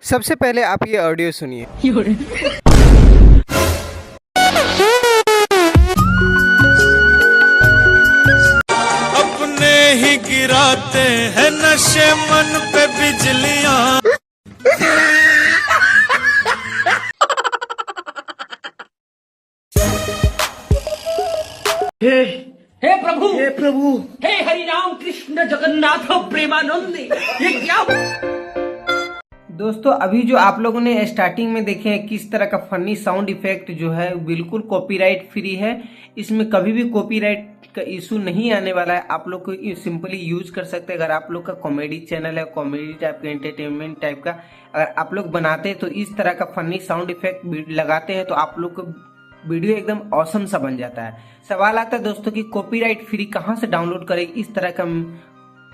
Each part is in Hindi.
सबसे पहले आप ये ऑडियो सुनिए। अपने ही गिराते हैं नशे मन पे बिजलियां। हे हे प्रभु, हे प्रभु, हे हरि राम कृष्ण जगन्नाथ प्रेमानंद, ये क्या? दोस्तों अभी जो आप लोगों ने स्टार्टिंग में देखे हैं किस तरह का फनी साउंड इफेक्ट जो है बिल्कुल कॉपीराइट फ्री है। इसमें कभी भी कॉपीराइट का इशू नहीं आने वाला है। आप लोग को सिंपली यूज कर सकते हैं। अगर आप लोग का कॉमेडी चैनल है, कॉमेडी टाइप का, एंटरटेनमेंट टाइप का अगर आप लोग बनाते हैं तो इस तरह का फनी साउंड इफेक्ट लगाते हैं तो आप लोग को वीडियो एकदम ऑसम सा बन जाता है। सवाल आता है दोस्तों कि कॉपीराइट फ्री कहाँ से डाउनलोड करें इस तरह का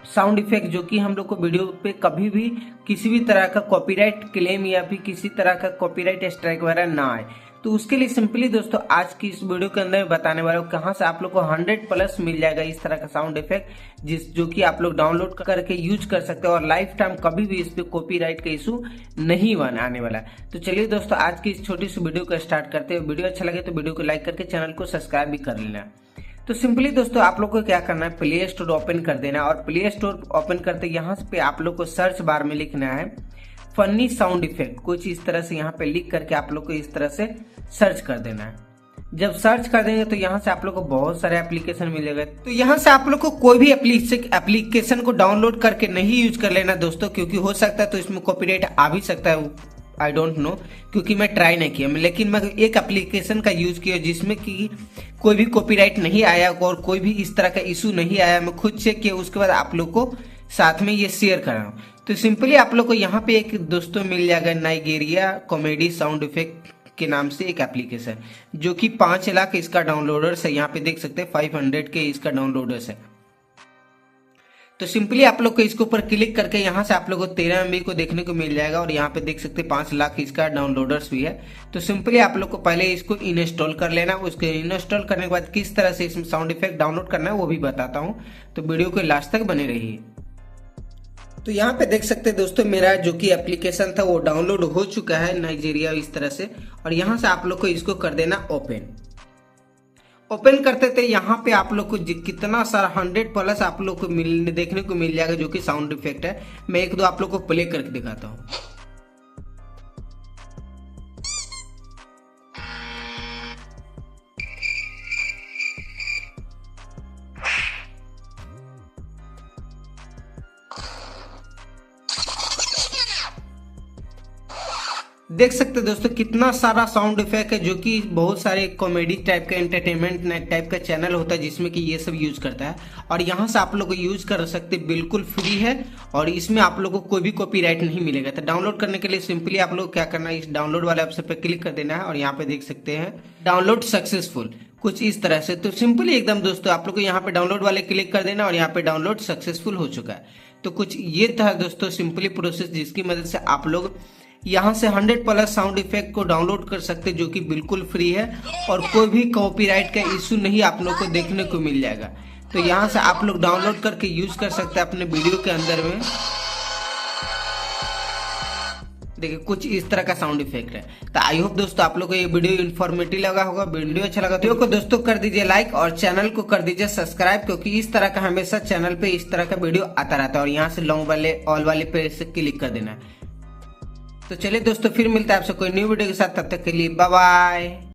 साउंड इफेक्ट जो कि हम लोग को वीडियो पे कभी भी किसी भी तरह का कॉपीराइट क्लेम या फिर किसी तरह का कॉपीराइट स्ट्राइक वगैरह ना आए। तो उसके लिए सिंपली दोस्तों आज की इस वीडियो के अंदर बताने वाला हूँ कहाँ से आप लोग को 100+ मिल जाएगा इस तरह का साउंड इफेक्ट जो कि आप लोग डाउनलोड करके यूज कर सकते हो और लाइफ टाइम कभी भी इस पे कॉपीराइट का इशू नहीं आने वाला है। तो चलिए दोस्तों आज की इस छोटी सी वीडियो को स्टार्ट करते हैं। वीडियो अच्छा लगे तो वीडियो को लाइक करके चैनल को सब्सक्राइब भी कर लेना। तो सिंपली दोस्तों आप लोग को क्या करना है, प्ले स्टोर ओपन कर देना है और प्ले स्टोर ओपन करते यहाँ पे आप लोग को सर्च बार में लिखना है फनी साउंड इफेक्ट। कुछ इस तरह से यहाँ पे लिख करके आप लोग को इस तरह से सर्च कर देना है। जब सर्च कर देंगे तो यहाँ से आप लोग को बहुत सारे एप्लीकेशन मिलेगा। तो यहाँ से आप लोग को कोई भी एप्लीकेशन को डाउनलोड करके नहीं यूज कर लेना दोस्तों, क्योंकि हो सकता है तो इसमें कॉपीराइट आ भी सकता है। आई डोंट नो, क्योंकि मैं ट्राई नहीं किया, लेकिन मैं एक एप्लीकेशन का यूज किया जिसमें कि कोई भी कॉपीराइट नहीं आया और कोई भी इस तरह का इशू नहीं आया। मैं खुद चेक किया, उसके बाद आप लोग को साथ में ये शेयर कर रहा हूँ। तो सिंपली आप लोग को यहाँ पे एक दोस्तों मिल जाएगा नाइगेरिया कॉमेडी साउंड इफेक्ट के नाम से एक एप्लीकेशन जो कि 5 लाख इसका डाउनलोडर्स है। यहाँ पे देख सकते हैं 500 के इसका डाउनलोडर्स है। तो सिंपली आप लोग को इसके ऊपर क्लिक करके यहाँ से आप लोग को 13 MB को देखने को मिल जाएगा और यहाँ पे देख सकते हैं 5 लाख इसका डाउनलोडर्स भी है। तो सिंपली आप लोग को पहले इसको इंस्टॉल कर लेना। उसको इंस्टॉल करने के बाद किस तरह से इसमें साउंड इफेक्ट डाउनलोड करना है वो भी बताता हूँ, तो वीडियो को लास्ट तक बने रहिए। तो यहाँ पे देख सकते हैं दोस्तों मेरा जो कि एप्लीकेशन था वो डाउनलोड हो चुका है नाइजीरिया इस तरह से। और यहाँ से आप लोग को इसको कर देना ओपन करते थे। यहाँ पे आप लोग को कितना सारा 100+ आप लोग को देखने को मिल जाएगा जो कि साउंड इफेक्ट है। मैं एक दो आप लोग को प्ले करके दिखाता हूँ। देख सकते हैं दोस्तों कितना सारा साउंड इफेक्ट है जो कि बहुत सारे कॉमेडी टाइप का, एंटरटेनमेंट टाइप का चैनल होता है जिसमें कि ये सब यूज करता है। और यहाँ से आप लोग को यूज कर सकते, बिल्कुल फ्री है और इसमें आप लोगों को कोई भी कॉपीराइट नहीं मिलेगा। तो डाउनलोड करने के लिए सिंपली आप लोग क्या करना है, इस डाउनलोड वाले ऑप्शन पे क्लिक कर देना है और यहाँ पे देख सकते हैं डाउनलोड सक्सेसफुल कुछ इस तरह से। तो सिंपली एकदम दोस्तों आप लोग को यहाँ पे डाउनलोड वाले क्लिक कर देना और यहाँ पे डाउनलोड सक्सेसफुल हो चुका है। तो कुछ ये था दोस्तों सिंपली प्रोसेस जिसकी मदद से आप लोग यहाँ से 100+ साउंड इफेक्ट को डाउनलोड कर सकते जो कि बिल्कुल फ्री है और कोई भी कॉपीराइट का इशू नहीं आप लोग को देखने को मिल जाएगा। तो यहाँ से आप लोग डाउनलोड करके यूज कर सकते हैं अपने वीडियो के अंदर में। देखिए कुछ इस तरह का साउंड इफेक्ट है। तो आई होप दोस्तों आप लोग को ये वीडियो इन्फॉर्मेटिव लगा होगा। वीडियो अच्छा लगा तो दोस्तों कर दीजिए लाइक और चैनल को कर दीजिए सब्सक्राइब, क्योंकि इस तरह का हमेशा चैनल पे इस तरह का वीडियो आता रहता है। और यहाँ से लॉन्ग वाले ऑल वाले पे से क्लिक कर देना है। तो चलिए दोस्तों फिर मिलता है आपसे कोई न्यू वीडियो के साथ, तब तक के लिए बाय बाय।